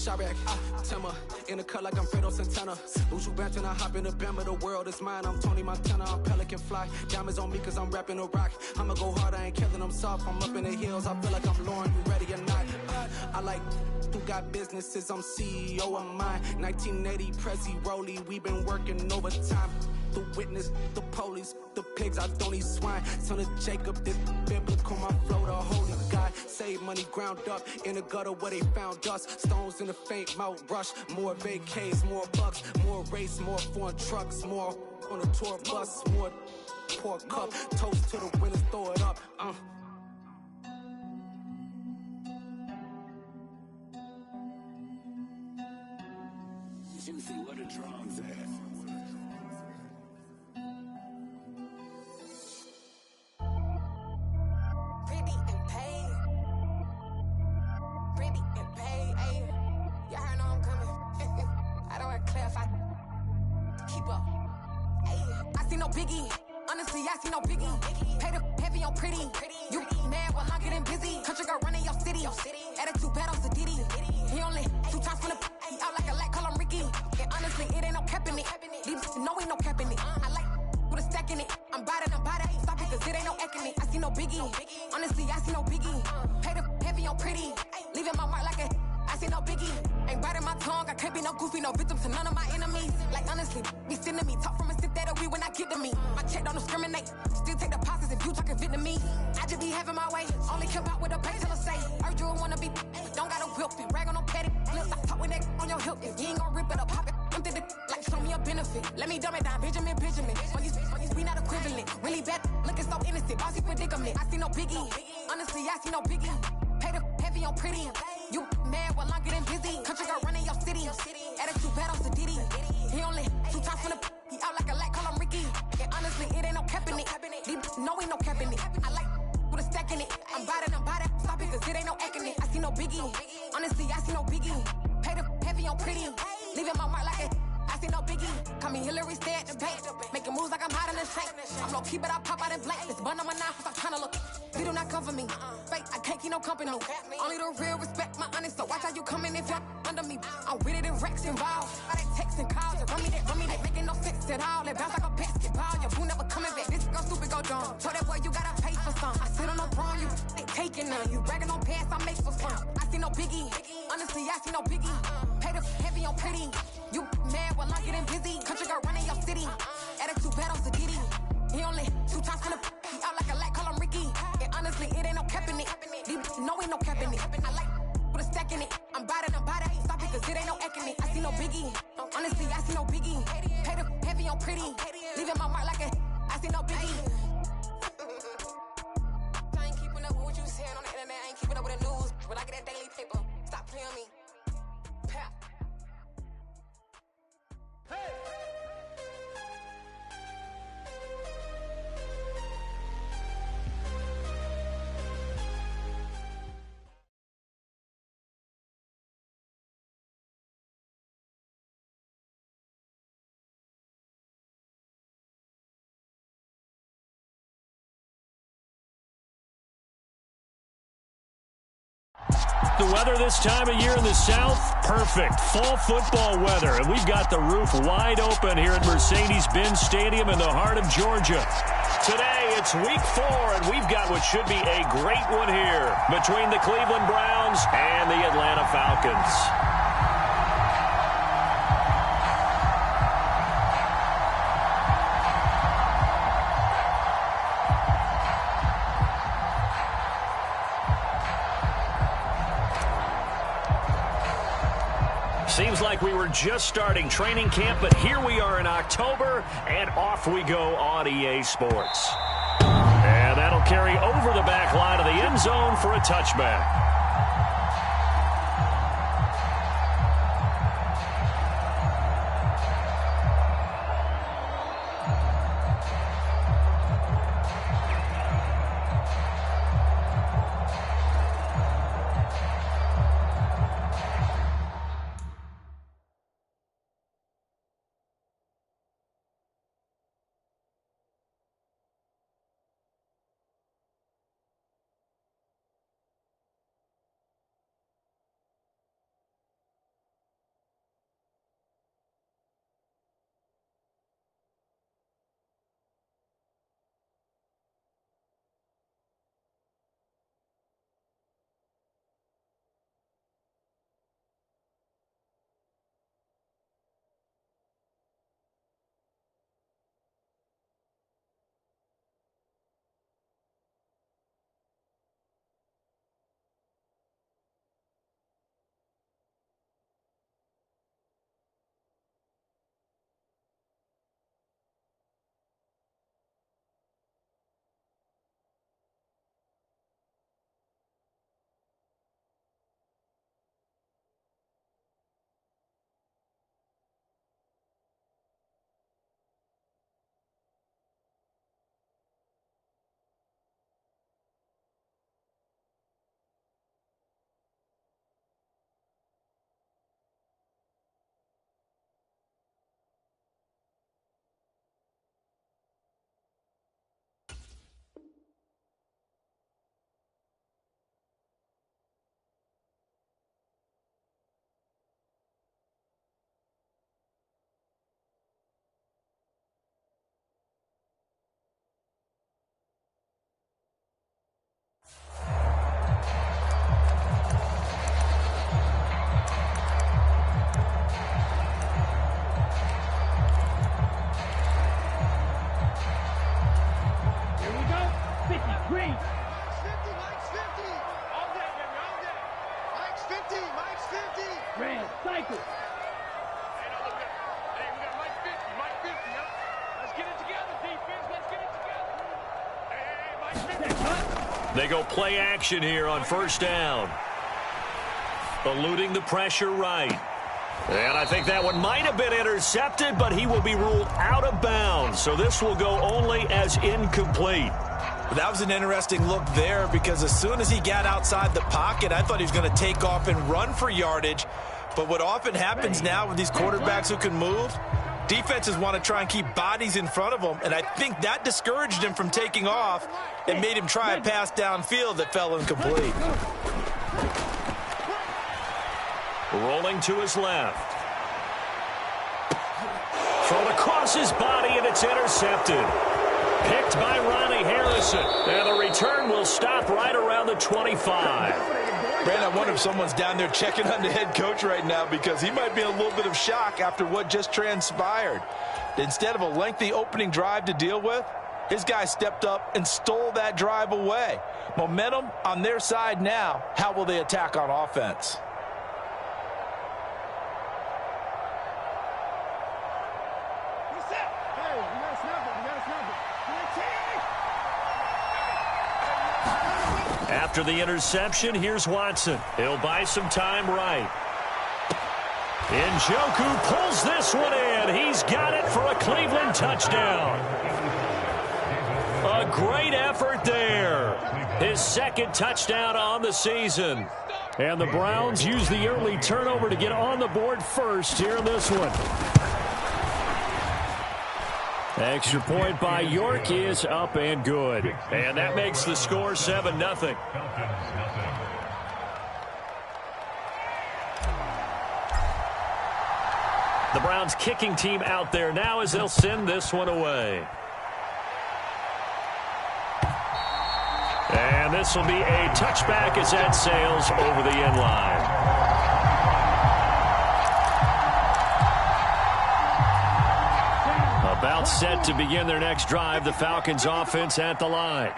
Shabak, Timmer, in the cut like I'm Fredo Santana. Uju Banton, I hop in the Bama, the world is mine. I'm Tony Montana, I'm Pelican Fly. Diamonds on me cause I'm rapping a rock. I'ma go hard, I ain't killing them soft. I'm up in the hills, I feel like I'm Lauren, you ready or not? I like who got businesses, I'm CEO of mine. 1980 Prezi Rolly, we been working overtime. The witness, the police, the pigs, I don't eat swine. Son of Jacob, this biblical, my flow, the holy God. Save money ground up in the gutter where they found us. Stones in the faint mouth rush. More vacays, more bucks, more race, more foreign trucks, more on a tour bus, more pork cup. Toast to the winners, throw it up. Juicy, what a drums at. Biggie, honestly, I see no biggie. Pay the heavy on pretty. You mad while I'm getting busy. Country girl running your city. Attitude bad on Diddy. He only 2 times from the he out like a light, call him Ricky. And honestly, it ain't no cap in it. These no ain't no cap in it. I like with a stack in it. I'm bad it. Stop it, cause it ain't no eck in it. I see no biggie. Honestly, I see no biggie. Pay the heavy on pretty. Leaving my mark like a I see no biggie. Ain't biting my tongue. I can't be no goofy, no victim to none of my enemies. Like honestly, be sending me talk from a sit that we when I get to me. My check don't discriminate. Still take deposits if you talking Vietnamese. I just be having my way. Only keep out with a pay till I say. Urge you wanna be, don't got no whip. Rag on no petty. Look, I talk with that on your hip. If you ain't gon' rip it up, pop it. Empty the like show me a benefit. Let me dumb it down, Benjamin. For you, we not equivalent. Really bad, looking so innocent. Bossy predicament. I see no biggie. Honestly, I see no biggie. Pay the heavy on pretty. You mad while I'm getting busy. Country girl running your city. Attitude bad on Diddy. He only 2 times from the he out like a light, call him Ricky. And honestly, it ain't no cap in it. No ain't no cap in it. I like with a stack in it. I'm bad it. Stop it, cause it ain't no eck in it. I see no biggie. Honestly, I see no biggie. Pay the heavy on pretty. Leaving my mark like a I see no biggie. Call me Hillary, stay at the bank. Making moves like I'm hiding in the shank. I'm low key, but I pop out in blank. This bun on my knife, I'm trying to look. They do not come for me. Fake, I can't keep no company. Only the real respect my honest. So watch how you coming if you're under me. I'm with it and Rex involved. All that text and calls. Run me that. Making no sense at all. They bounce like a basketball. Your boo never coming back. This go stupid, go dumb. Told that boy you gotta pay for some. I sit on the throne, you ain't taking none. You bragging on pants, I make for fun. I see no biggie. Honestly, I see no biggie. Pay the heavy on pretty. You mad while I'm getting busy. Country girl running your city. Attitude bad on Diddy. He only 2 times from the he out like a light, call him Ricky. And honestly, it ain't no cap in it. No ain't no cap in it. I like with a stack in it. I'm bad it. Stop it, cause it ain't no eck in it. I see no biggie. Honestly, I see no biggie. Pay the heavy on pretty. Leaving my mark like a I see no biggie. I ain't keeping up with what you saying on the internet. I ain't keeping up with the news. When I get that daily paper, stop playing me. Pap. Hey! The weather this time of year in the South, perfect. Fall football weather. And we've got the roof wide open here at Mercedes-Benz Stadium in the heart of Georgia. Today, it's week 4, and we've got what should be a great one here between the Cleveland Browns and the Atlanta Falcons. Seems like we were just starting training camp, but here we are in October, and off we go on EA Sports. And that'll carry over the back line of the end zone for a touchback. Red, cycle. They go play action here on first down. Eluding the pressure right. And I think that one might have been intercepted, but he will be ruled out of bounds. So this will go only as incomplete. That was an interesting look there because as soon as he got outside the pocket, I thought he was going to take off and run for yardage. But what often happens now with these quarterbacks who can move, defenses want to try and keep bodies in front of them, and I think that discouraged him from taking off and made him try a pass downfield that fell incomplete. Rolling to his left. Thrown across his body, and it's intercepted. Picked by Ronnie Harrison. And the return will stop right around the 25. Brandon, I wonder if someone's down there checking on the head coach right now because he might be in a little bit of shock after what just transpired. Instead of a lengthy opening drive to deal with, his guy stepped up and stole that drive away. Momentum on their side now. How will they attack on offense? After the interception, here's Watson. He'll buy some time right. Njoku pulls this one in. He's got it for a Cleveland touchdown. A great effort there. His second touchdown on the season. And the Browns use the early turnover to get on the board first here in this one. Extra point by York is up and good. And that makes the score 7-0. The Browns kicking team out there now as they'll send this one away. And this will be a touchback as that sails over the end line. About set to begin their next drive, the Falcons offense at the line.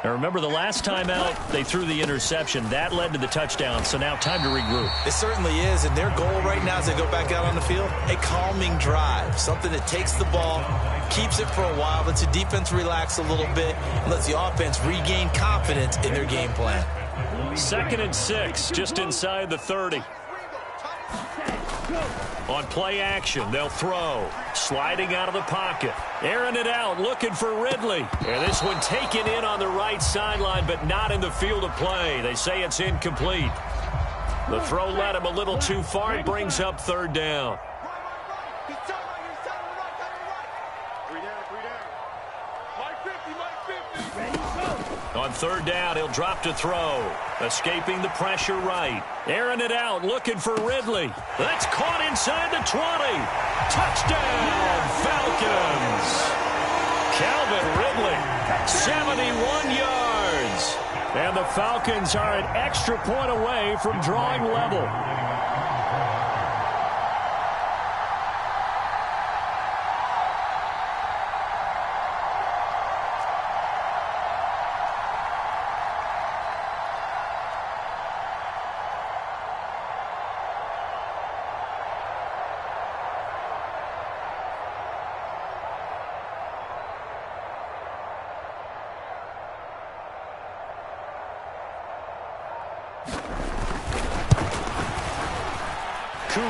Now remember, the last time out, they threw the interception. That led to the touchdown, so now time to regroup. It certainly is, and their goal right now as they go back out on the field, a calming drive, something that takes the ball, keeps it for a while, lets the defense relax a little bit, and lets the offense regain confidence in their game plan. 2nd and 6, just inside the 30. On play action, they'll throw. Sliding out of the pocket. Airing it out, looking for Ridley. And this one taken in on the right sideline, but not in the field of play. They say it's incomplete. The throw led him a little too far. It brings up 3rd down. On 3rd down, he'll drop to throw. Escaping the pressure right. Airing it out, looking for Ridley. That's caught inside the 20. Touchdown, Falcons. Calvin Ridley, 71 yards. And the Falcons are an extra point away from drawing level.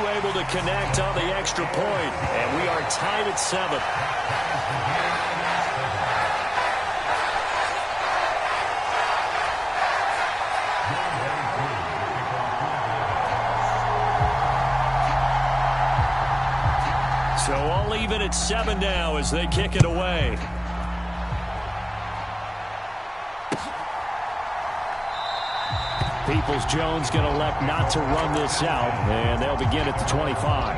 Able to connect on the extra point, and we are tied at 7. So all even at 7 now as they kick it away. Peoples-Jones going to elect not to run this out, and they'll begin at the 25.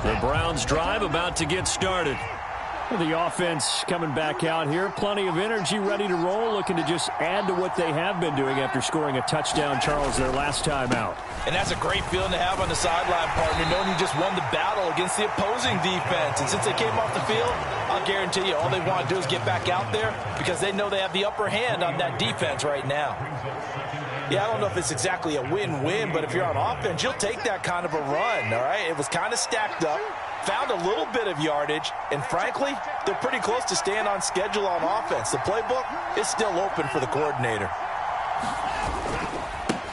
The Browns drive about to get started. The offense coming back out here. Plenty of energy, ready to roll, looking to just add to what they have been doing after scoring a touchdown, Charles, their last time out. And that's a great feeling to have on the sideline, partner, knowing you just won the battle against the opposing defense. And since they came off the field, I'll guarantee you all they want to do is get back out there because they know they have the upper hand on that defense right now. Yeah, I don't know if it's exactly a win-win, but if you're on offense, you'll take that kind of a run, all right? It was kind of stacked up, found a little bit of yardage, and frankly, they're pretty close to staying on schedule on offense. The playbook is still open for the coordinator.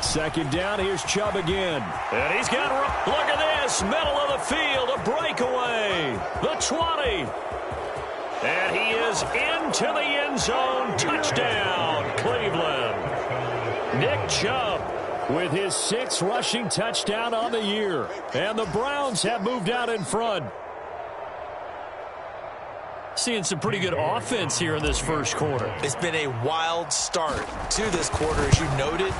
Second down, here's Chubb again. And he's got, look at this, middle of the field, a breakaway. The 20. And he is into the end zone. Touchdown, Cleveland. Nick Chubb with his 6th rushing touchdown on the year. And the Browns have moved out in front. Seeing some pretty good offense here in this first quarter. It's been a wild start to this quarter, as you noted.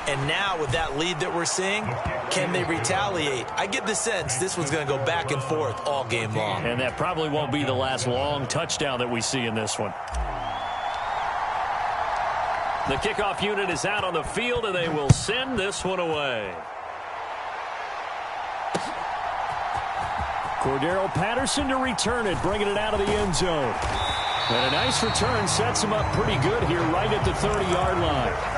And now with that lead that we're seeing, can they retaliate? I get the sense this one's going to go back and forth all game long. And that probably won't be the last long touchdown that we see in this one. The kickoff unit is out on the field, and they will send this one away. Cordero Patterson to return it, bringing it out of the end zone. And a nice return sets him up pretty good here right at the 30-yard line.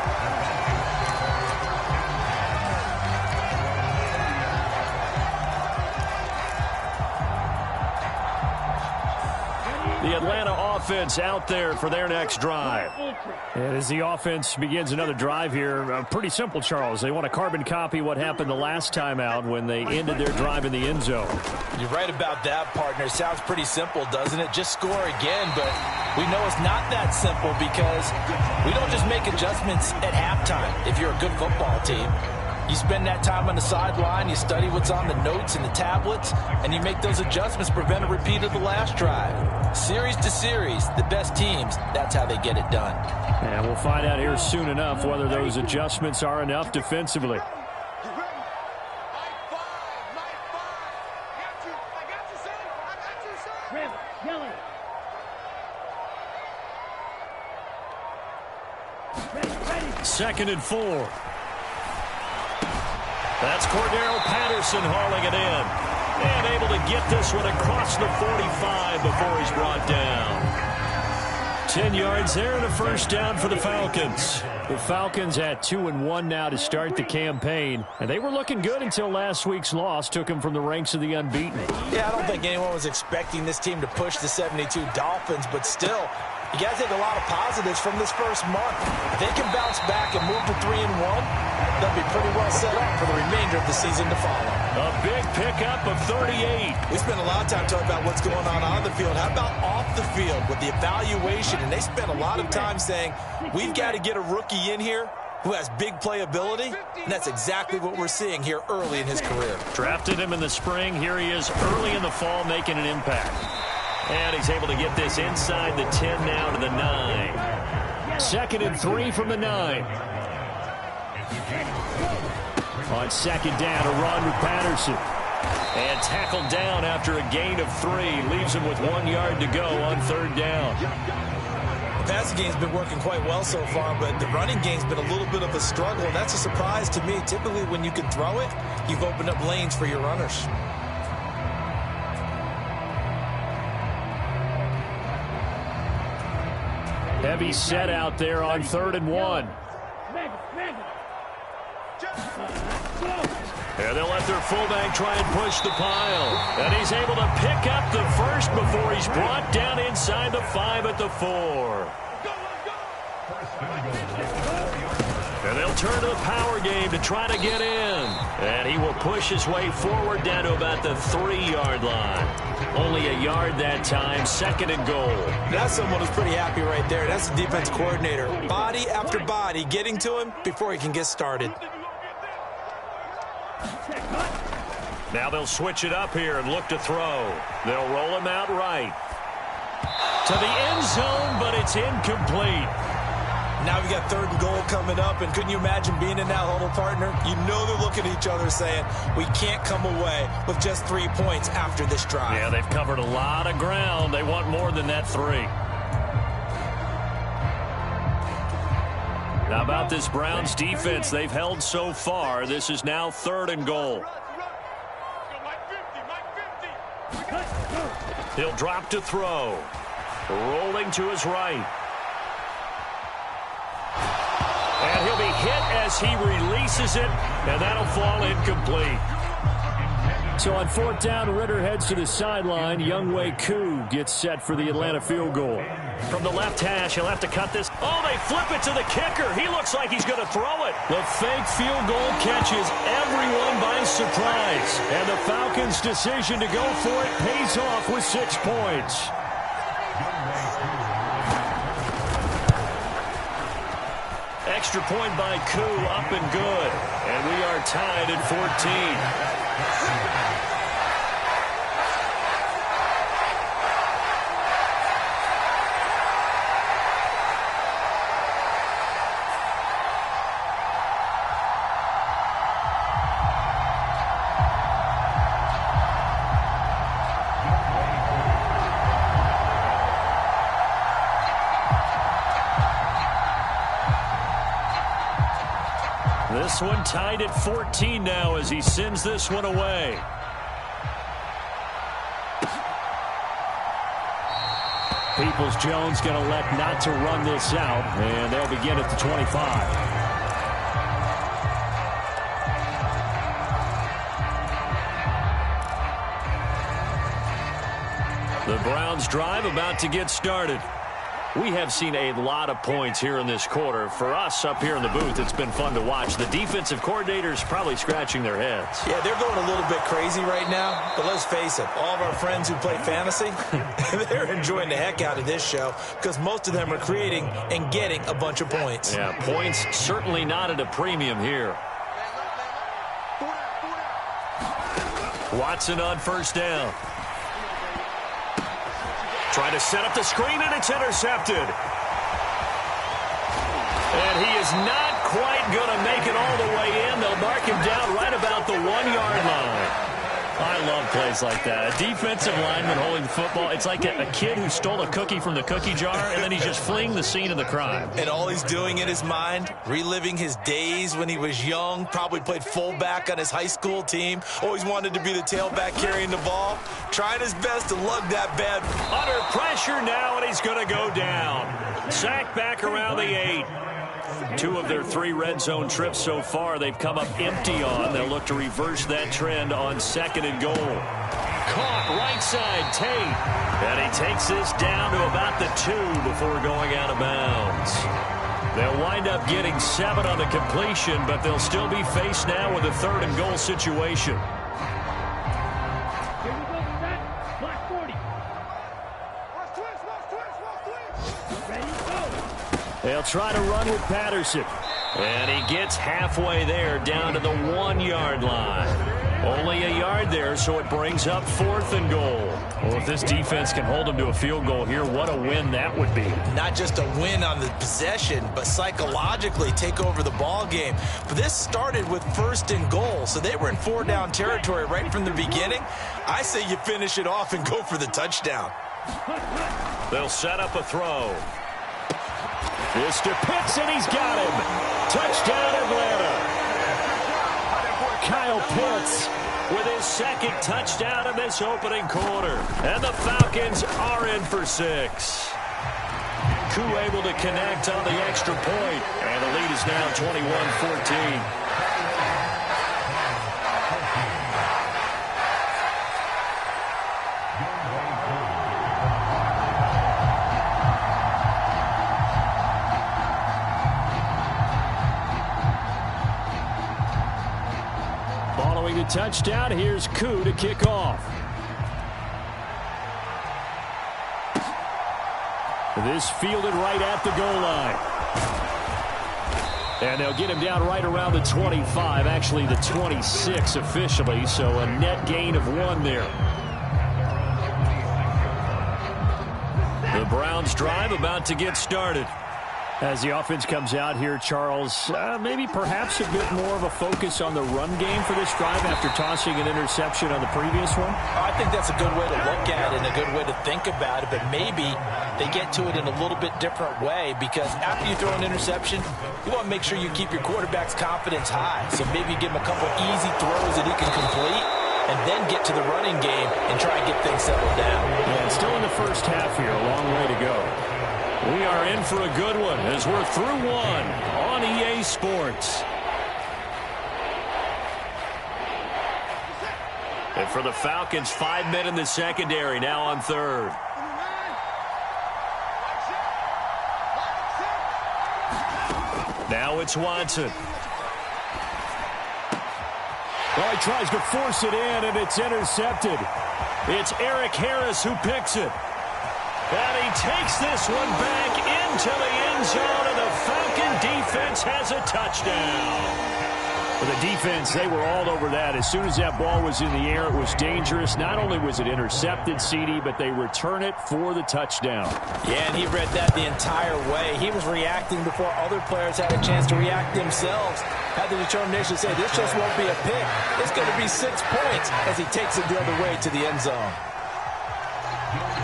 The Atlanta offense out there for their next drive. And as the offense begins another drive here, pretty simple, Charles. They want to carbon copy what happened the last time out when they ended their drive in the end zone. You're right about that, partner. Sounds pretty simple, doesn't it? Just score again, but we know it's not that simple because we don't just make adjustments at halftime if you're a good football team. You spend that time on the sideline, you study what's on the notes and the tablets, and you make those adjustments, prevent a repeat of the last drive. Series to series, the best teams, that's how they get it done. And we'll find out here soon enough whether those adjustments are enough defensively. Second and 4. That's Cordero Patterson hauling it in. And able to get this one across the 45 before he's brought down. 10 yards there and a first down for the Falcons. The Falcons at 2-1 now to start the campaign. And they were looking good until last week's loss took them from the ranks of the unbeaten. Yeah, I don't think anyone was expecting this team to push the 72 Dolphins, but still, you got to take a lot of positives from this first month. If they can bounce back and move to 3-1, they'll be pretty well set up for the remainder of the season to follow. A big pickup of 38. We spent a lot of time talking about what's going on the field. How about off the field with the evaluation? And they spent a lot of time saying, we've got to get a rookie in here who has big playability, and that's exactly what we're seeing here early in his career. Drafted him in the spring. Here he is early in the fall making an impact. And he's able to get this inside the 10 now to the 9. Second and 3 from the 9. On second down, a run with Patterson. And tackled down after a gain of 3. Leaves him with 1 yard to go on third down. The passing game's been working quite well so far, but the running game's been a little bit of a struggle, and that's a surprise to me. Typically, when you can throw it, you've opened up lanes for your runners. Heavy set out there on 3rd and 1. And they'll let their fullback try and push the pile. And he's able to pick up the first before he's brought down inside the 5 at the 4. And they'll turn to the power game to try to get in. And he will push his way forward down to about the 3-yard line. Only a yard that time, 2nd and goal. That's someone who's pretty happy right there. That's the defense coordinator. Body after body getting to him before he can get started. Now they'll switch it up here and look to throw. They'll roll him out right. To the end zone, but it's incomplete. Now we got 3rd and goal coming up, and couldn't you imagine being in that huddle, partner? You know they're looking at each other saying, we can't come away with just 3 points after this drive. Yeah, they've covered a lot of ground. They want more than that 3. Now about this Browns defense they've held so far. This is now 3rd and goal. He'll drop to throw. Rolling to his right. And he'll to be hit as he releases it, and that'll fall incomplete. So on fourth down, Ritter heads to the sideline. Younghoe Koo gets set for the Atlanta field goal. From the left hash, he'll have to cut this. Oh, they flip it to the kicker. He looks like he's going to throw it. The fake field goal catches everyone by surprise. And the Falcons' decision to go for it pays off with 6 points. Extra point by Koo, up and good. And we are tied at 14. This one tied at 14 now as he sends this one away. Peoples-Jones going to elect not to run this out, and they'll begin at the 25. The Browns drive about to get started. We have seen a lot of points here in this quarter. For us up here in the booth, it's been fun to watch. The defensive coordinators probably scratching their heads. Yeah, they're going a little bit crazy right now. But let's face it, all of our friends who play fantasy, they're enjoying the heck out of this show because most of them are creating and getting a bunch of points. Yeah, points certainly not at a premium here. Watson on first down. Trying to set up the screen, and it's intercepted. And he is not quite going to make it all the way in. They'll mark him down right about the 1-yard line. I love plays like that. A defensive lineman holding the football. It's like a kid who stole a cookie from the cookie jar, and then he's just fleeing the scene of the crime. And all he's doing in his mind, reliving his days when he was young, probably played fullback on his high school team, always wanted to be the tailback carrying the ball, trying his best to lug that bad. Under pressure now, and he's going to go down. Sacked back around the 8. 2 of their 3 red zone trips so far they've come up empty on. They'll look to reverse that trend on 2nd and goal. Caught right side, Tate. And he takes this down to about the 2 before going out of bounds. They'll wind up getting 7 on the completion, but they'll still be faced now with a 3rd and goal situation. They'll try to run with Patterson. And he gets halfway there down to the 1-yard line. Only a yard there, so it brings up 4th and goal. Well, if this defense can hold them to a field goal here, what a win that would be. Not just a win on the possession, but psychologically take over the ball game. But this started with 1st and goal, so they were in 4-down territory right from the beginning. I say you finish it off and go for the touchdown. They'll set up a throw. This to Pitts, and he's got him. Touchdown, Atlanta. Kyle Pitts with his 2nd touchdown in this opening quarter. And the Falcons are in for 6. Koo able to connect on the extra point. And the lead is now 21-14. The touchdown. Here's Koo to kick off. This fielded right at the goal line. And they'll get him down right around the 25, actually the 26 officially, so a net gain of 1 there. The Browns drive about to get started. As the offense comes out here, Charles, maybe perhaps a bit more of a focus on the run game for this drive after tossing an interception on the previous one? I think that's a good way to look at it and a good way to think about it, but maybe they get to it in a little bit different way because after you throw an interception, you want to make sure you keep your quarterback's confidence high. So maybe give him a couple easy throws that he can complete and then get to the running game and try and get things settled down. Yeah, it's still in the first half here, a long way to go. We are in for a good one as we're through one on EA Sports. And for the Falcons, 5 men in the secondary, now on third. Now it's Watson. Well, he tries to force it in, and it's intercepted. It's Eric Harris who picks it. And he takes this one back into the end zone, and the Falcon defense has a touchdown. For the defense, they were all over that. As soon as that ball was in the air, it was dangerous. Not only was it intercepted, CD, but they return it for the touchdown. Yeah, and he read that the entire way. He was reacting before other players had a chance to react themselves. Had the determination to say, this just won't be a pick. It's going to be 6 points as he takes it the other way to the end zone.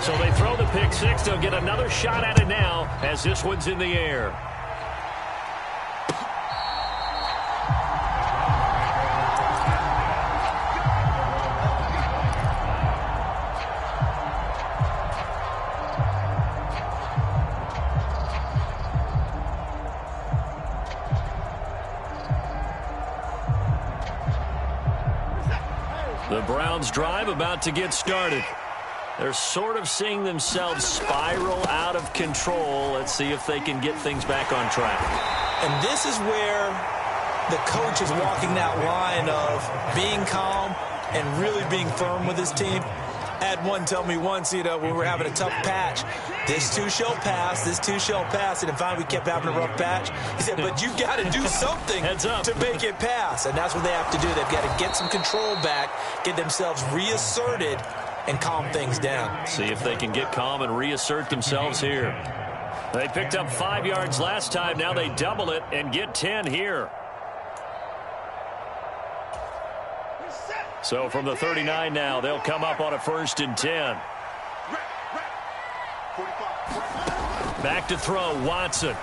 So they throw the pick six. They'll get another shot at it now as this one's in the air. The Browns' drive about to get started. They're sort of seeing themselves spiral out of control. Let's see if they can get things back on track. And this is where the coach is walking that line of being calm and really being firm with his team. I had one tell me once, when we were having a tough patch, this too shall pass, this too shall pass. And finally we kept having a rough patch. He said, but you've got to do something to make it pass. And that's what they have to do. They've got to get some control back, get themselves reasserted, and calm things down. See if they can get calm and reassert themselves here. They picked up 5 yards last time. Now they double it and get 10 here. So from the 39 now, they'll come up on a 1st and 10. Back to throw, Watson.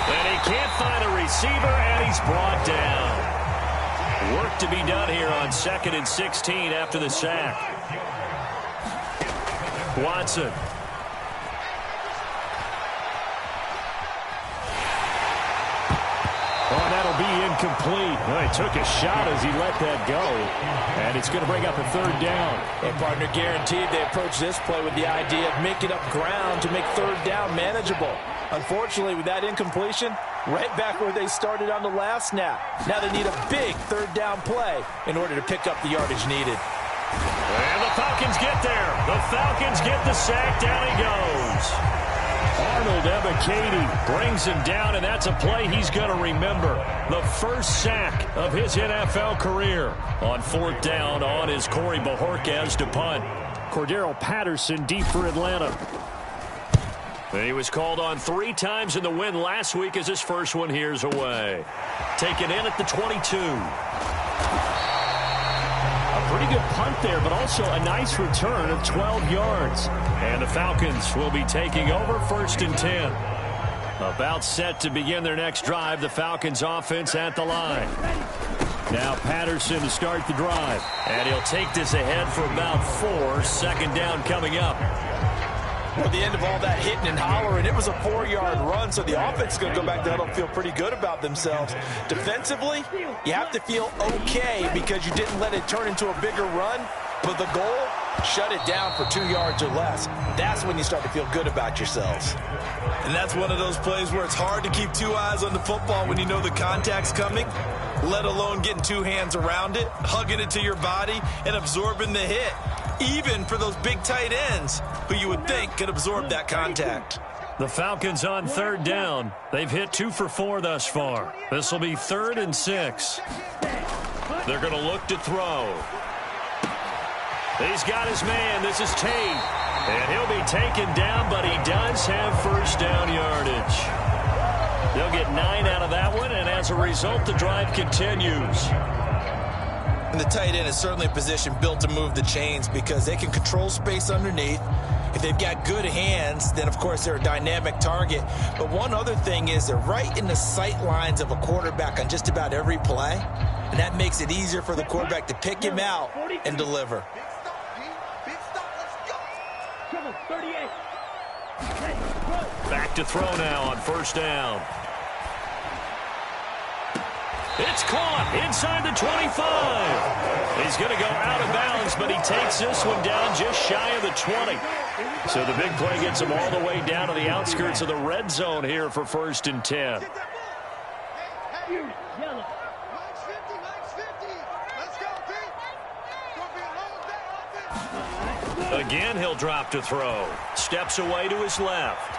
And he can't find a receiver, and he's brought down. Work to be done here on 2nd and 16 after the sack. Watson. Oh, that'll be incomplete. Well, he took a shot as he let that go. And it's going to bring up a 3rd down. And partner, guaranteed they approach this play with the idea of making up ground to make 3rd down manageable. Unfortunately, with that incompletion, right back where they started on the last snap. Now they need a big 3rd down play in order to pick up the yardage needed. And the Falcons get there. The Falcons get the sack. Down he goes. Arnold Ebiketie brings him down, and that's a play he's going to remember. The first sack of his NFL career. On 4th down on is Corey Bojorquez to punt. Cordero Patterson deep for Atlanta. He was called on 3 times in the win last week as his first one here's away. Taken in at the 22. A pretty good punt there, but also a nice return of 12 yards. And the Falcons will be taking over 1st and 10. About set to begin their next drive. The Falcons offense at the line. Now Patterson to start the drive. And he'll take this ahead for about 4. 2nd down coming up. At the end of all that hitting and hollering, it was a 4-yard run, so the offense is going to go back to huddle and feel pretty good about themselves. Defensively, you have to feel okay because you didn't let it turn into a bigger run, but the goal, shut it down for 2 yards or less. That's when you start to feel good about yourselves. And that's one of those plays where it's hard to keep 2 eyes on the football when you know the contact's coming, let alone getting 2 hands around it, hugging it to your body, and absorbing the hit. Even for those big tight ends who you would think could absorb that contact. The Falcons on 3rd down. They've hit 2 for 4 thus far. This will be 3rd and 6. They're going to look to throw. He's got his man. This is Tate. And he'll be taken down, but he does have 1st down yardage. They'll get 9 out of that one, and as a result, the drive continues. And the tight end is certainly a position built to move the chains because they can control space underneath. If they've got good hands, then, of course, they're a dynamic target. But one other thing is they're right in the sight lines of a quarterback on just about every play. And that makes it easier for the quarterback to pick him out and deliver. Back to throw now on first down. It's caught inside the 25. He's going to go out of bounds, but he takes this one down just shy of the 20. So the big play gets him all the way down to the outskirts of the red zone here for 1st and 10. Again, he'll drop to throw. Steps away to his left.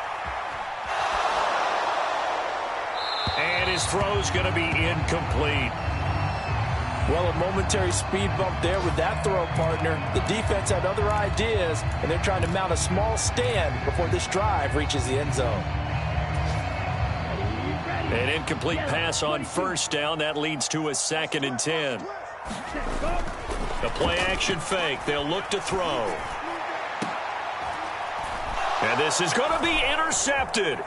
And his throw's going to be incomplete. Well, a momentary speed bump there with that throw, partner. The defense had other ideas, and they're trying to mount a small stand before this drive reaches the end zone. An incomplete pass on first down. That leads to a 2nd and 10. The play-action fake. They'll look to throw. And this is going to be intercepted.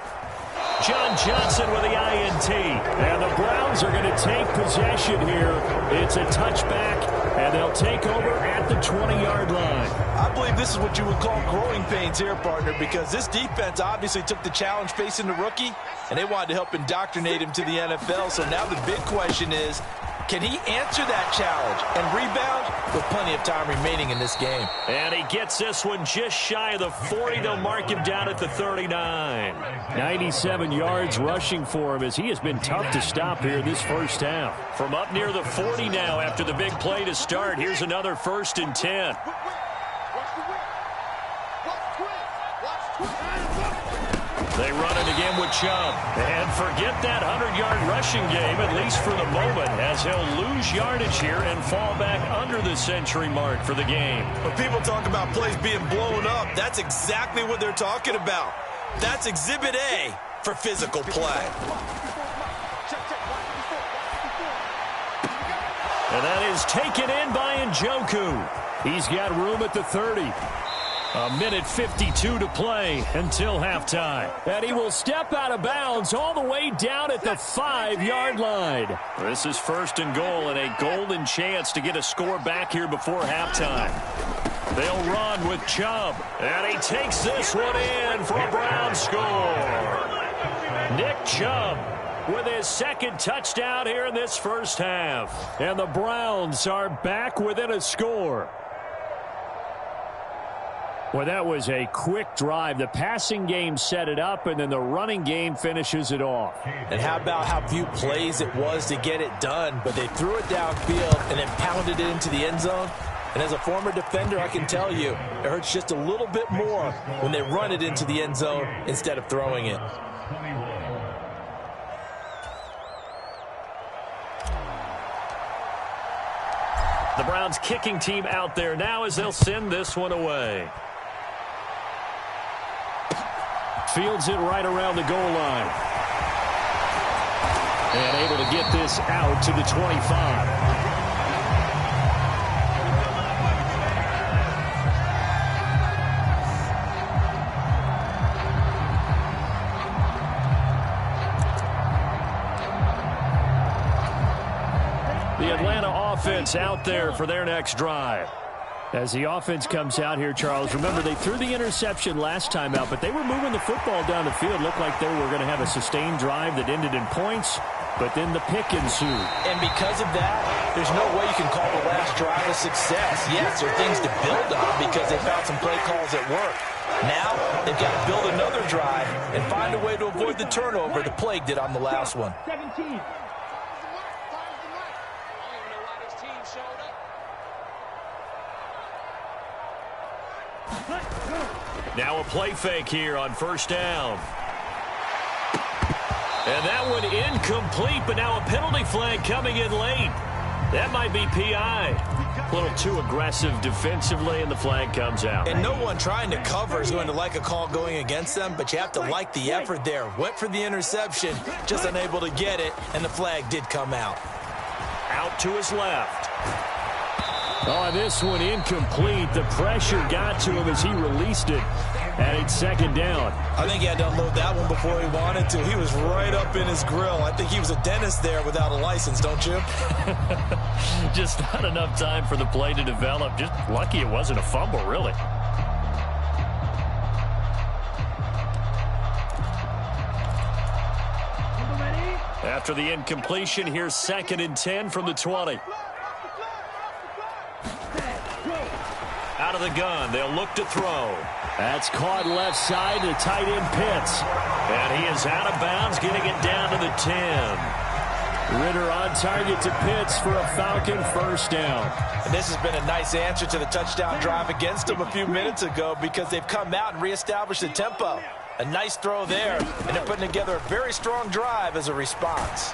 John Johnson with the INT. And the Browns are going to take possession here. It's a touchback, and they'll take over at the 20-yard line. I believe this is what you would call growing pains here, partner, because this defense obviously took the challenge facing the rookie, and they wanted to help indoctrinate him to the NFL. So now the big question is, can he answer that challenge and rebound with plenty of time remaining in this game? And he gets this one just shy of the 40. They'll mark him down at the 39. 97 yards rushing for him as he has been tough to stop here this first half. From up near the 40 now after the big play to start, here's another 1st and 10. They run it again with Chubb. And forget that 100-yard rushing game, at least for the moment, as he'll lose yardage here and fall back under the century mark for the game. When people talk about plays being blown up, that's exactly what they're talking about. That's Exhibit A for physical play. And that is taken in by Njoku. He's got room at the 30. A minute 52 to play until halftime. And he will step out of bounds all the way down at the 5-yard line. This is 1st and goal and a golden chance to get a score back here before halftime. They'll run with Chubb. And he takes this one in for a Browns score. Nick Chubb with his 2nd touchdown here in this first half. And the Browns are back within a score. Well, that was a quick drive. The passing game set it up, and then the running game finishes it off. And how about how few plays it was to get it done, but they threw it downfield and then pounded it into the end zone. And as a former defender, I can tell you, it hurts just a little bit more when they run it into the end zone instead of throwing it. The Browns kicking team out there now as they'll send this one away. Fields it right around the goal line. And able to get this out to the 25. The Atlanta offense out there for their next drive. As the offense comes out here, Charles, remember they threw the interception last time out, but they were moving the football down the field. Looked like they were going to have a sustained drive that ended in points, but then the pick ensued. And because of that, there's no way you can call the last drive a success. Yes, there are things to build on because they found some play calls that work. Now they've got to build another drive and find a way to avoid the turnover the Plague did on the last one. 17. Now a play fake here on first down. And that one incomplete, but now a penalty flag coming in late. That might be PI. A little too aggressive defensively, and the flag comes out. And no one trying to cover is going to like a call going against them, but you have to like the effort there. Went for the interception, just unable to get it, and the flag did come out. Out to his left. Oh, this one incomplete. The pressure got to him as he released it. And it's second down. I think he had to unload that one before he wanted to. He was right up in his grill. I think he was a dentist there without a license, don't you? Just not enough time for the play to develop. Just lucky it wasn't a fumble, really. After the incompletion, here's 2nd and 10 from the 20. Out of the gun, they'll look to throw. That's caught left side to tight end Pitts. And he is out of bounds, getting it down to the 10. Ritter on target to Pitts for a Falcon first down. And this has been a nice answer to the touchdown drive against them a few minutes ago because they've come out and reestablished the tempo. A nice throw there, and they're putting together a very strong drive as a response.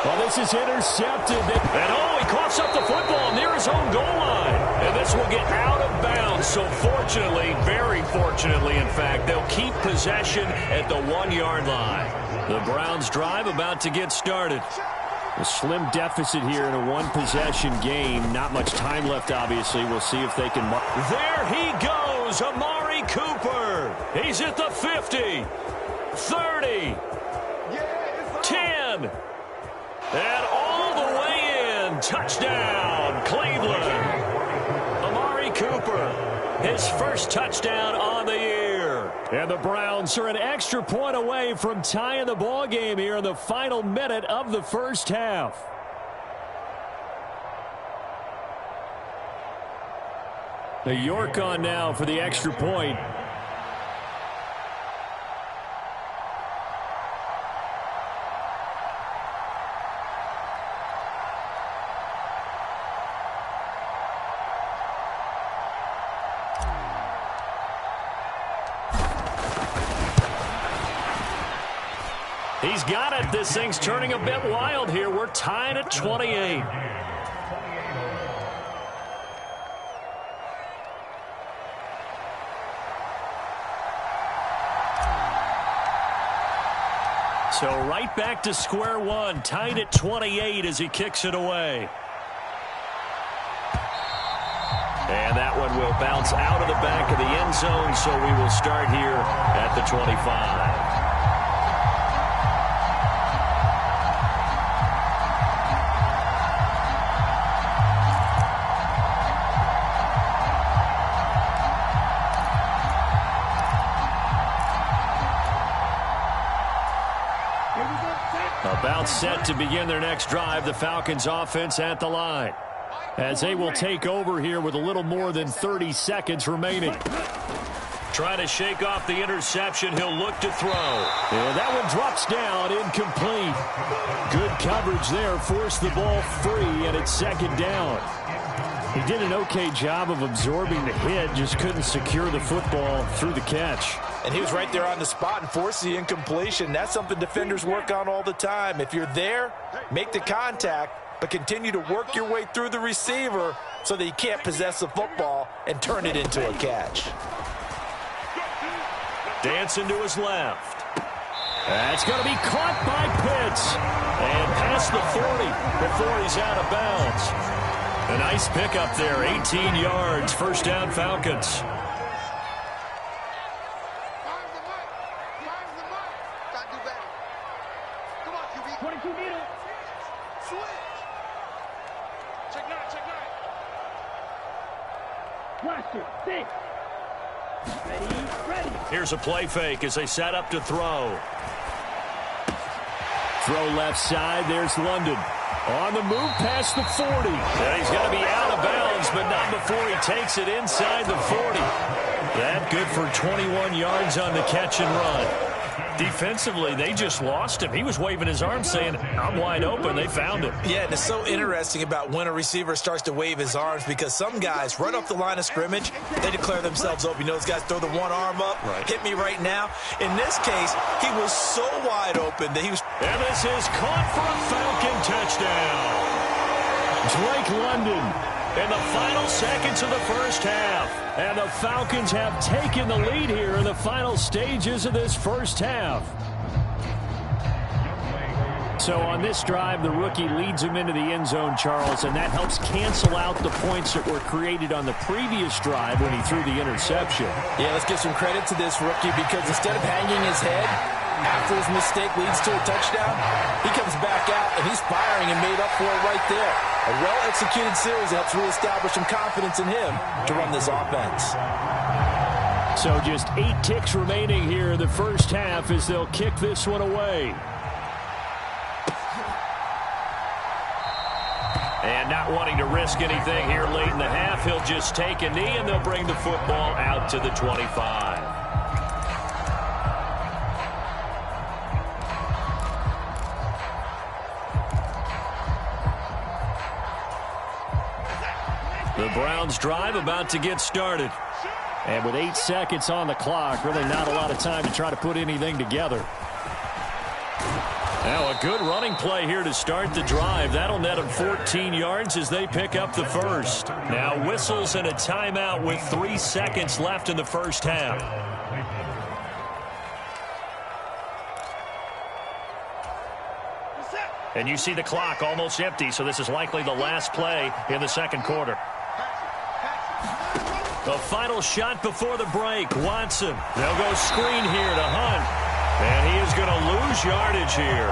Well, this is intercepted. And he coughs up the football near his own goal line. And this will get out of bounds. So fortunately, very fortunately, in fact, they'll keep possession at the 1-yard line. The Browns drive about to get started. A slim deficit here in a one-possession game. Not much time left, obviously. We'll see if they can... There he goes, Amari Cooper. He's at the 50, 30, 10, and all the way in. Touchdown, Cleveland. Amari Cooper, his first touchdown on the year. And the Browns are an extra point away from tying the ball game here in the final minute of the first half. The York on now for the extra point. He's got it. This thing's turning a bit wild here. We're tied at 28. So right back to square one, tied at 28 as he kicks it away. And that one will bounce out of the back of the end zone, so we will start here at the 25. About set to begin their next drive, the Falcons offense at the line. As they will take over here with a little more than 30 seconds remaining. Trying to shake off the interception, he'll look to throw. And that one drops down, incomplete. Good coverage there, forced the ball free, and it's 2nd down. He did an okay job of absorbing the hit, just couldn't secure the football through the catch. And he was right there on the spot and forced the incompletion. That's something defenders work on all the time. If you're there, make the contact, but continue to work your way through the receiver so that you can't possess the football and turn it into a catch. Dancing to his left. That's going to be caught by Pitts. And past the 40 before he's out of bounds. A nice pickup there, 18 yards, first down Falcons. Here's a play fake as they set up to throw. Throw left side. There's London. On the move past the 40. And he's going to be out of bounds, but not before he takes it inside the 40. That good for 21 yards on the catch and run. Defensively, they just lost him. He was waving his arms saying, I'm wide open. They found him. Yeah, and it's so interesting about when a receiver starts to wave his arms because some guys run up the line of scrimmage, they declare themselves open. You know, those guys throw the one arm up, hit me right now. In this case, he was so wide open that he was... And this is caught for a Falcon touchdown. Drake London in the final seconds of the first half. And the Falcons have taken the lead here in the final stages of this first half. So on this drive, the rookie leads him into the end zone, Charles, and that helps cancel out the points that were created on the previous drive when he threw the interception. Yeah, let's give some credit to this rookie because instead of hanging his head after his mistake leads to a touchdown, he comes back out and he's firing and made up for it right there. A well-executed series that helps reestablish some confidence in him to run this offense. So just 8 ticks remaining here in the first half as they'll kick this one away. And not wanting to risk anything here late in the half, he'll just take a knee, and they'll bring the football out to the 25. The Browns drive about to get started. And with 8 seconds on the clock, really not a lot of time to try to put anything together. Now a good running play here to start the drive. That'll net them 14 yards as they pick up the first. Now whistles and a timeout with 3 seconds left in the first half. And you see the clock almost empty, so this is likely the last play in the second quarter. The final shot before the break. Watson. They'll go screen here to Hunt. And he is going to lose yardage here.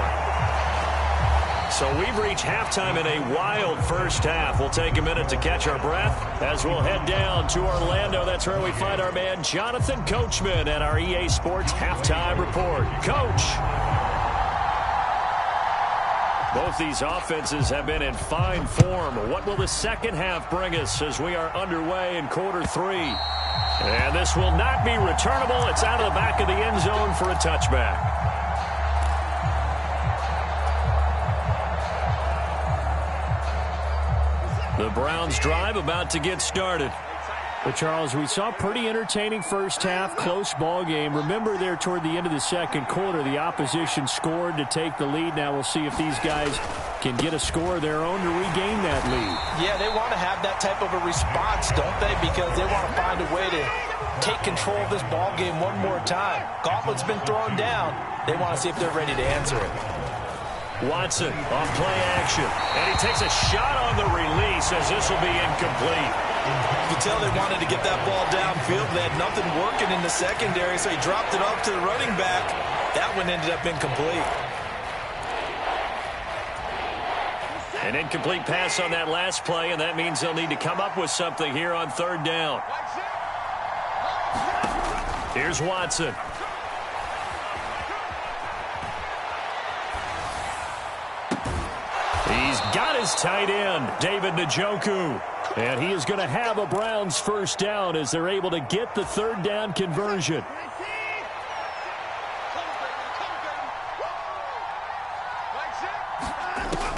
So we've reached halftime in a wild first half. We'll take a minute to catch our breath as we'll head down to Orlando. That's where we find our man Jonathan Coachman and our EA Sports Halftime Report. Coach. Both these offenses have been in fine form. What will the second half bring us as we are underway in quarter 3? And this will not be returnable. It's out of the back of the end zone for a touchback. The Browns drive about to get started. But, Charles, we saw a pretty entertaining first half, close ball game. Remember there toward the end of the second quarter, the opposition scored to take the lead. Now we'll see if these guys can get a score of their own to regain that lead. Yeah, they want to have that type of a response, don't they? Because they want to find a way to take control of this ball game one more time. Gauntlet's been thrown down. They want to see if they're ready to answer it. Watson on play action. And he takes a shot on the release as this will be incomplete. You can tell they wanted to get that ball downfield. They had nothing working in the secondary, so he dropped it off to the running back. That one ended up incomplete. An incomplete pass on that last play, and that means they'll need to come up with something here on third down. Here's Watson. He's got his tight end, David Njoku. And he is going to have a Browns first down as they're able to get the third down conversion.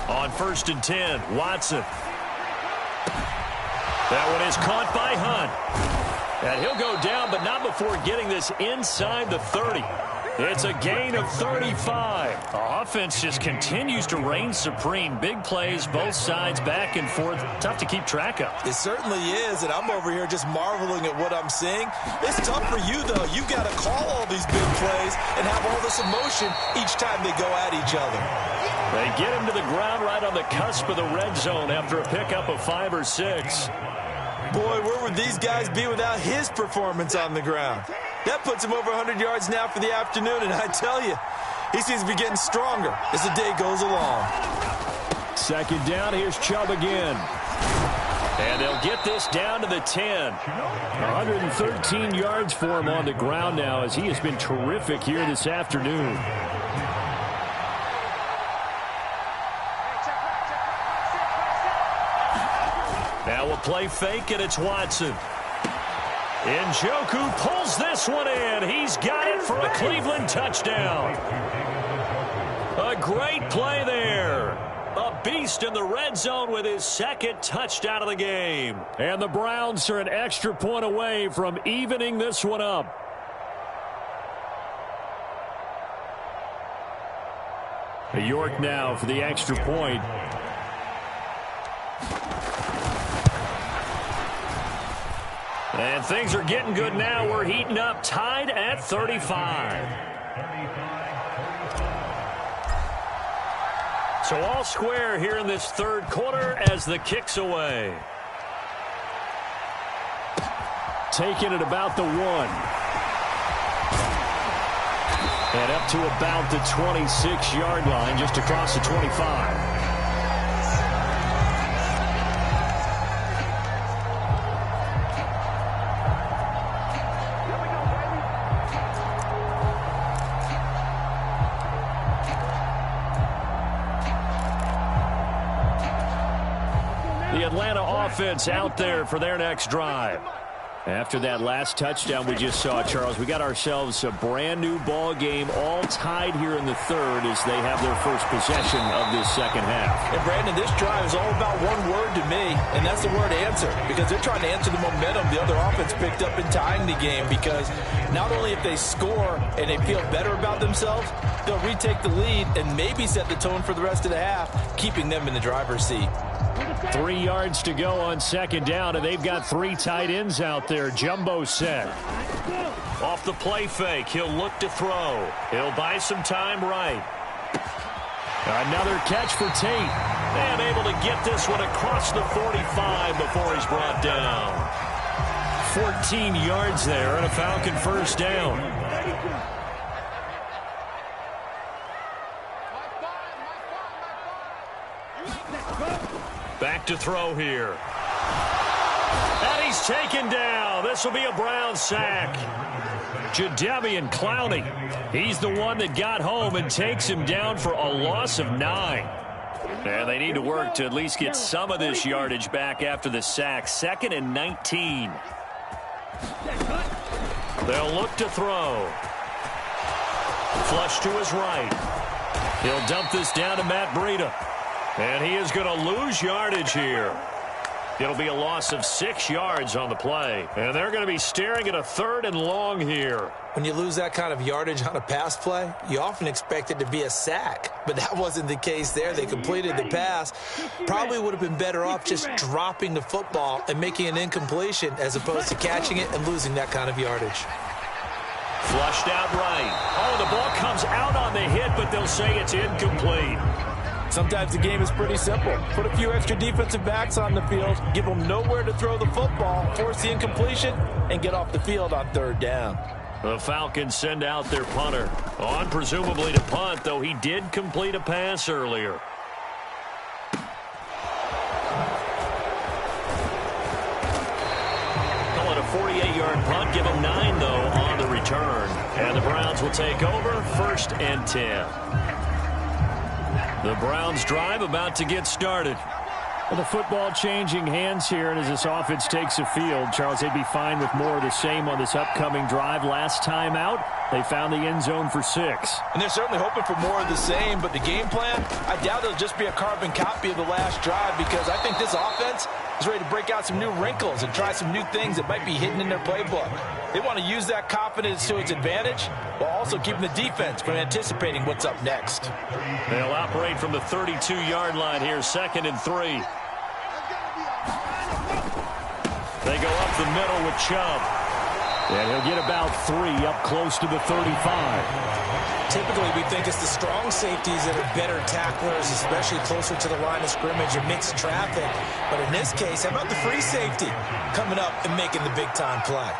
On 1st and 10, Watson. That one is caught by Hunt. And he'll go down, but not before getting this inside the 30. It's a gain of 35. The offense just continues to reign supreme. Big plays, both sides, back and forth. Tough to keep track of. It certainly is, and I'm over here just marveling at what I'm seeing. It's tough for you, though. You've got to call all these big plays and have all this emotion each time they go at each other. They get him to the ground right on the cusp of the red zone after a pickup of 5 or 6. Boy, where would these guys be without his performance on the ground? That puts him over 100 yards now for the afternoon, and I tell you, he seems to be getting stronger as the day goes along. Second down, here's Chubb again. And they'll get this down to the 10. 113 yards for him on the ground now as he has been terrific here this afternoon. Now we'll play fake, and it's Watson. Njoku pulls this one in. He's got it for a Cleveland touchdown. A great play there. A beast in the red zone with his second touchdown of the game. And the Browns are an extra point away from evening this one up. York now for the extra point. And things are getting good now. We're heating up, tied at 35. So all square here in this third quarter as the kick's away. Taking it about the 1. And up to about the 26-yard line, just across the 25. Atlanta offense out there for their next drive. After that last touchdown we just saw, Charles, we got ourselves a brand new ball game, all tied here in the third as they have their first possession of this second half. And Brandon, this drive is all about one word to me, and that's the word answer, because they're trying to answer the momentum the other offense picked up in tying the game, because not only if they score and they feel better about themselves, they'll retake the lead and maybe set the tone for the rest of the half, keeping them in the driver's seat. 3 yards to go on second down, and they've got 3 tight ends out there. Jumbo set. Off the play fake, he'll look to throw. He'll buy some time right. Another catch for Tate. And able to get this one across the 45 before he's brought down. 14 yards there and a Falcon first down. Back to throw here. And he's taken down. This will be a Brown sack. Jadeveon Clowney. He's the one that got home and takes him down for a loss of 9. And they need to work to at least get some of this yardage back after the sack. 2nd and 19. They'll look to throw. Flush to his right. He'll dump this down to Matt Breida. And he is going to lose yardage here. It'll be a loss of 6 yards on the play. And they're going to be staring at a 3rd and long here. When you lose that kind of yardage on a pass play, you often expect it to be a sack. But that wasn't the case there. They completed the pass. Probably would have been better off just dropping the football and making an incompletion as opposed to catching it and losing that kind of yardage. Flushed out right. Oh, the ball comes out on the hit, but they'll say it's incomplete. Sometimes the game is pretty simple. Put a few extra defensive backs on the field, give them nowhere to throw the football, force the incompletion, and get off the field on 3rd down. The Falcons send out their punter. On presumably to punt, though he did complete a pass earlier. Call it a 48-yard punt. Give him 9, though, on the return. And the Browns will take over 1st and 10. The Browns drive about to get started. Well, the football changing hands here, and as this offense takes the field, Charles, they'd be fine with more of the same on this upcoming drive. Last time out, they found the end zone for 6. And they're certainly hoping for more of the same, but the game plan, I doubt it'll just be a carbon copy of the last drive, because I think this offense is ready to break out some new wrinkles and try some new things that might be hidden in their playbook. They want to use that confidence to its advantage while also keeping the defense from anticipating what's up next. They'll operate from the 32-yard line here, 2nd and 3. They go up the middle with Chubb. And he'll get about 3 up close to the 35. Typically, we think it's the strong safeties that are better tacklers, especially closer to the line of scrimmage and mixed traffic. But in this case, how about the free safety coming up and making the big-time play?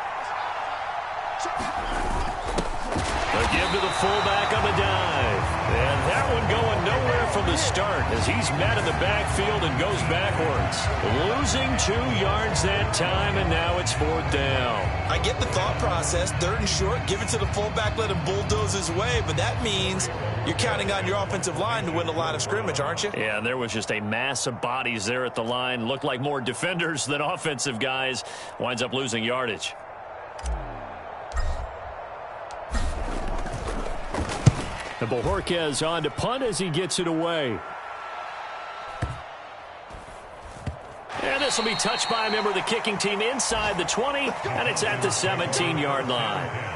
The give to the fullback on the dive. And that one going nowhere from the start as he's met in the backfield and goes backwards. Losing 2 yards that time, and now it's 4th down. I get the thought process. 3rd and short, give it to the fullback, let him bulldoze his way. But that means you're counting on your offensive line to win the line of scrimmage, aren't you? Yeah, and there was just a mass of bodies there at the line. Looked like more defenders than offensive guys. Winds up losing yardage. And Bojorquez on to punt as he gets it away. And this will be touched by a member of the kicking team inside the 20, and it's at the 17-yard line.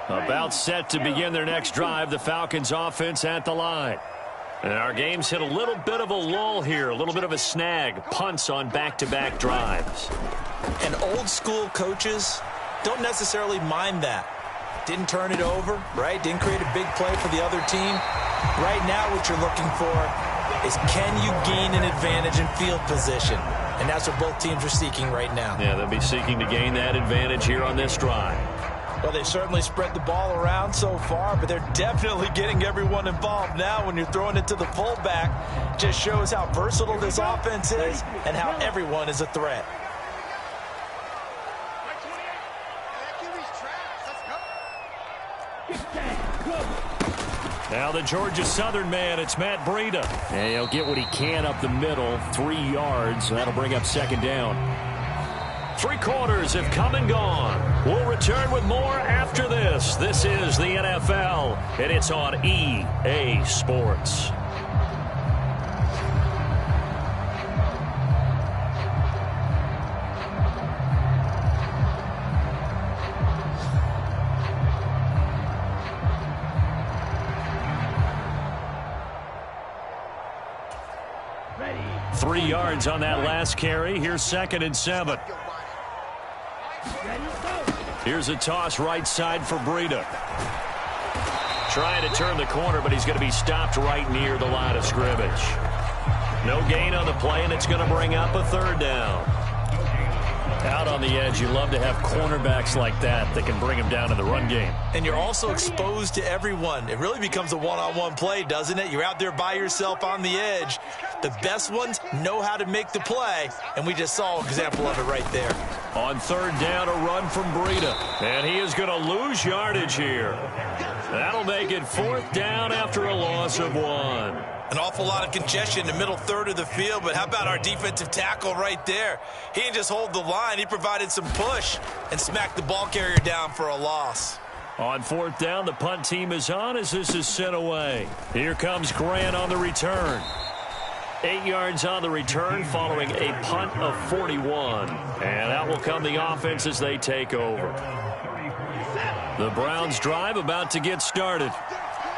About set to begin their next drive, the Falcons offense at the line. And our game's hit a little bit of a lull here, a little bit of a snag. Punts on back-to-back drives. And old-school coaches don't necessarily mind that. Didn't turn it over, right? Didn't create a big play for the other team. Right now what you're looking for is can you gain an advantage in field position? And that's what both teams are seeking right now. Yeah, they'll be seeking to gain that advantage here on this drive. Well, they've certainly spread the ball around so far, but they're definitely getting everyone involved now when you're throwing it to the fullback. Just shows how versatile this offense is and how everyone is a threat. Now the Georgia Southern man, it's Matt Breida. And he'll get what he can up the middle, 3 yards. That'll bring up second down. 3 quarters have come and gone. We'll return with more after this. This is the NFL, and it's on EA Sports. Ready. 3 yards on that last carry. Here's 2nd and 7. Here's a toss right side for Breida. Trying to turn the corner, but he's going to be stopped right near the line of scrimmage. No gain on the play, and it's going to bring up a 3rd down. Out on the edge, you love to have cornerbacks like that can bring him down in the run game. And you're also exposed to everyone. It really becomes a one-on-one play, doesn't it? You're out there by yourself on the edge. The best ones know how to make the play, and we just saw an example of it right there. On 3rd down, a run from Breida. And he is going to lose yardage here. That'll make it 4th down after a loss of 1. An awful lot of congestion in the middle third of the field, but how about our defensive tackle right there? He didn't just hold the line. He provided some push and smacked the ball carrier down for a loss. On 4th down, the punt team is on as this is sent away. Here comes Grant on the return. 8 yards on the return following a punt of 41. And out will come the offense as they take over. The Browns drive about to get started.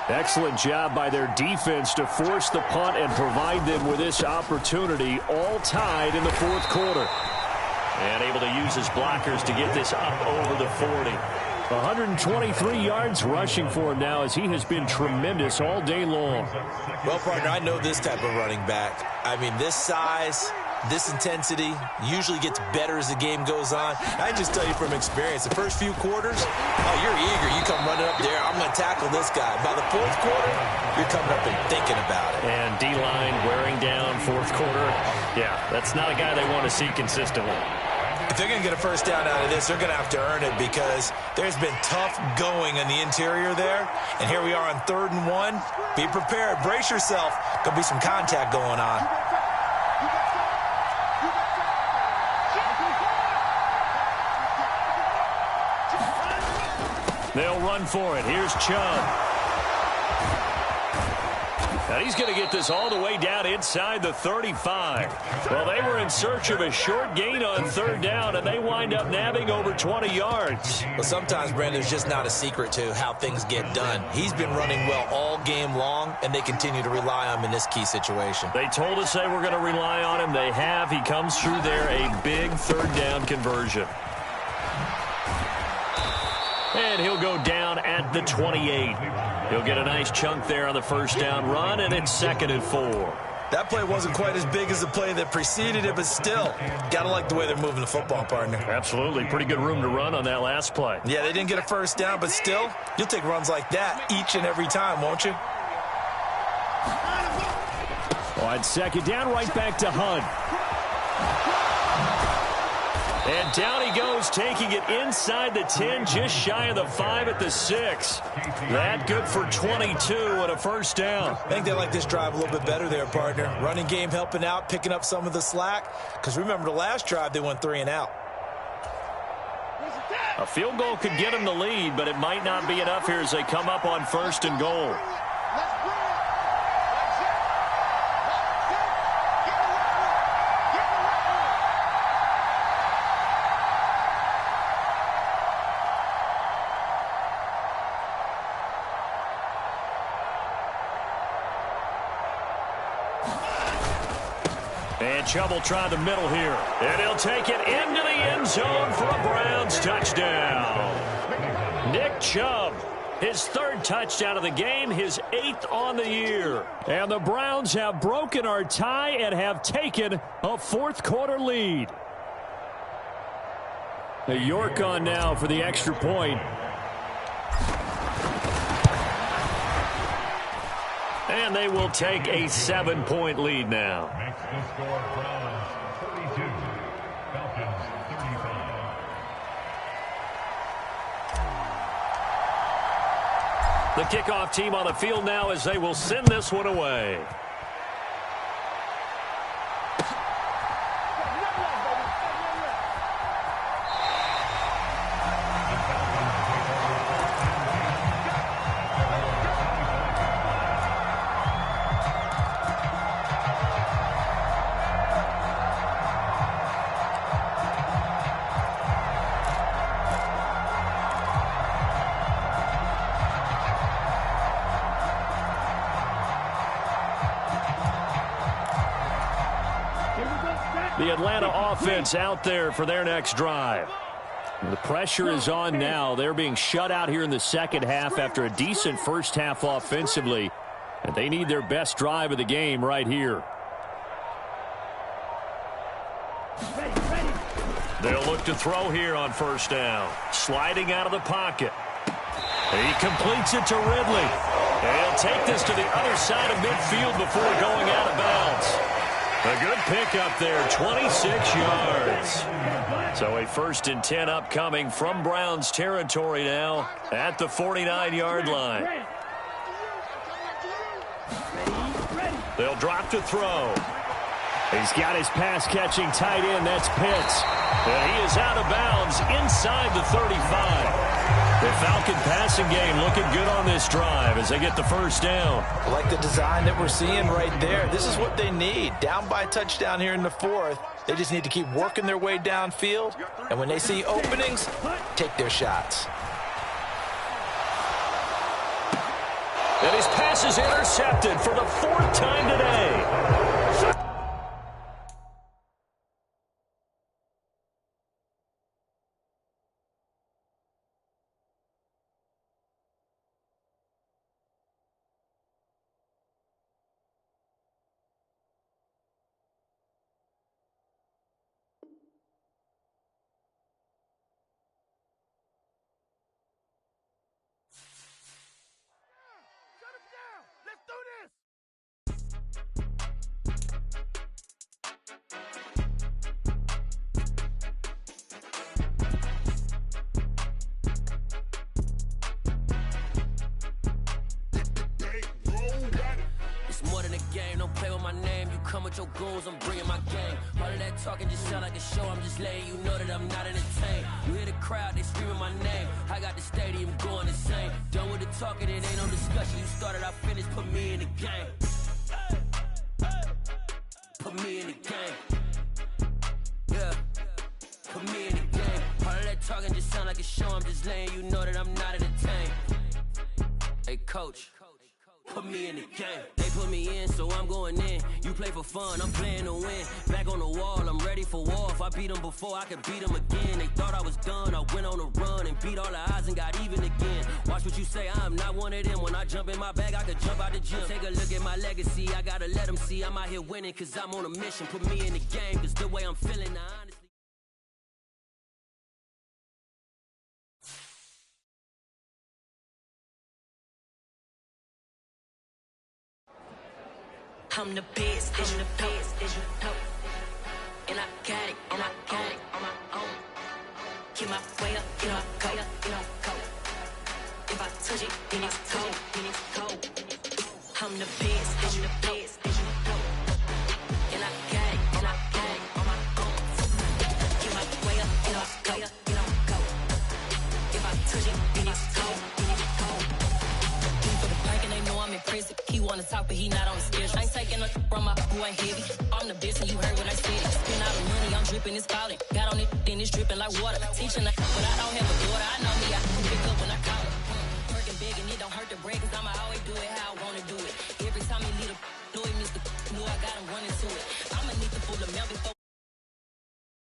Excellent job by their defense to force the punt and provide them with this opportunity, all tied in the 4th quarter. And able to use his blockers to get this up over the 40. 123 yards rushing for him now as he has been tremendous all day long. Well, partner, I know this type of running back. I mean, this size, this intensity usually gets better as the game goes on. I just tell you from experience, the first few quarters, oh, you're eager. You come running up there, I'm going to tackle this guy. By the 4th quarter, you're coming up and thinking about it. And D-line wearing down 4th quarter. Yeah, that's not a guy they want to see consistently. If they're going to get a first down out of this, they're going to have to earn it because there's been tough going in the interior there. And here we are on 3rd and 1. Be prepared. Brace yourself. Going to be some contact going on. They'll run for it. Here's Chubb. And he's going to get this all the way down inside the 35. Well, they were in search of a short gain on 3rd down, and they wind up nabbing over 20 yards. Well, sometimes, Brandon, there's just not a secret to how things get done. He's been running well all game long, and they continue to rely on him in this key situation. They told us they were going to rely on him. They have. He comes through there, a big 3rd down conversion. And he'll go down at the 28. He'll get a nice chunk there on the 1st down run, and it's 2nd and 4. That play wasn't quite as big as the play that preceded it, but still, got to like the way they're moving the football, partner. Absolutely. Pretty good room to run on that last play. Yeah, they didn't get a first down, but still, you'll take runs like that each and every time, won't you? On 2nd down, right back to Hunt. And down he goes, taking it inside the 10, just shy of the 5 at the 6. That good for 22 and a 1st down. I think they like this drive a little bit better there, partner. Running game helping out, picking up some of the slack. Because remember, the last drive, they went 3 and out. A field goal could get them the lead, but it might not be enough here as they come up on 1st and goal. And Chubb will try the middle here. And he'll take it into the end zone for a Browns touchdown. Nick Chubb, his 3rd touchdown of the game, his 8th on the year. And the Browns have broken our tie and have taken a 4th quarter lead. York on now for the extra point. And they will take a 7-point lead now. Makes the score Browns 32, Falcons 35. The kickoff team on the field now as they will send this one away. The Atlanta offense out there for their next drive. The pressure is on now. They're being shut out here in the second half after a decent first half offensively. And they need their best drive of the game right here. They'll look to throw here on first down. Sliding out of the pocket. He completes it to Ridley. He'll take this to the other side of midfield before going out of bounds. A good pickup there, 26 yards. So a 1st and 10 upcoming from Browns territory now at the 49-yard line. They'll drop to throw. He's got his pass-catching tight end, that's Pitts. And he is out of bounds inside the 35. The Falcon passing game looking good on this drive as they get the first down. I like the design that we're seeing right there. This is what they need. Down by a touchdown here in the 4th. They just need to keep working their way downfield. And when they see openings, take their shots. And his pass is intercepted for the 4th time today. Come with your goons, I'm bringing my game. All of that talking just sound like a show. I'm just letting you know that I'm not entertained. You hear the crowd, they screaming my name. I got the stadium going insane. Done with the talking, it ain't no discussion. You started, I finished, put me in the game. Put me in the game. Yeah, put me in the game. All of that talking just sound like a show. I'm just letting you know that I'm not entertained. Hey, coach. Put me in the game. They put me in, so I'm going in. You play for fun, I'm playing to win. Back on the wall, I'm ready for war. If I beat them before, I could beat them again. They thought I was done, I went on a run and beat all the odds and got even again. Watch what you say, I'm not one of them. When I jump in my bag, I could jump out the gym. Take a look at my legacy, I gotta let them see I'm out here winning, cause I'm on a mission. Put me in the game, cause the way I'm feeling, now honestly. I'm the best, I'm the best, as you know. And I got it, and I got it on my own. Get my way up, you know I go, you know I go. If I touch it, then it's cold, then it's cold. I'm the best, I'm the best, as you know. And I got it, and I got it on my own. Get my way up, you know I go, you know I go. If I touch it, then it's cold, then it's cold. For the park and they know I'm impressive. He wanna talk, but he not on the schedule. I ain't taking a from my boy heavy. I'm the best and you heard what I said. Spend all the money, I'm dripping, it's falling. Got on it, then it's dripping like water. Teaching her, but I don't have a daughter. I know me, I